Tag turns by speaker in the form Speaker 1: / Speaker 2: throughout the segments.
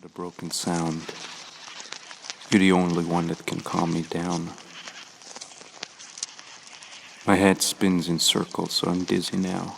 Speaker 1: with a broken sound. You're the only one that can calm me down. My head spins in circles, so I'm dizzy now.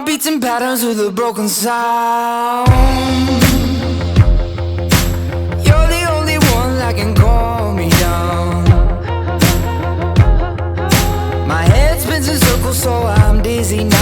Speaker 2: Beating patterns with a broken sound. You're the only one that can calm me down. My head spins in circles, so I'm dizzy now.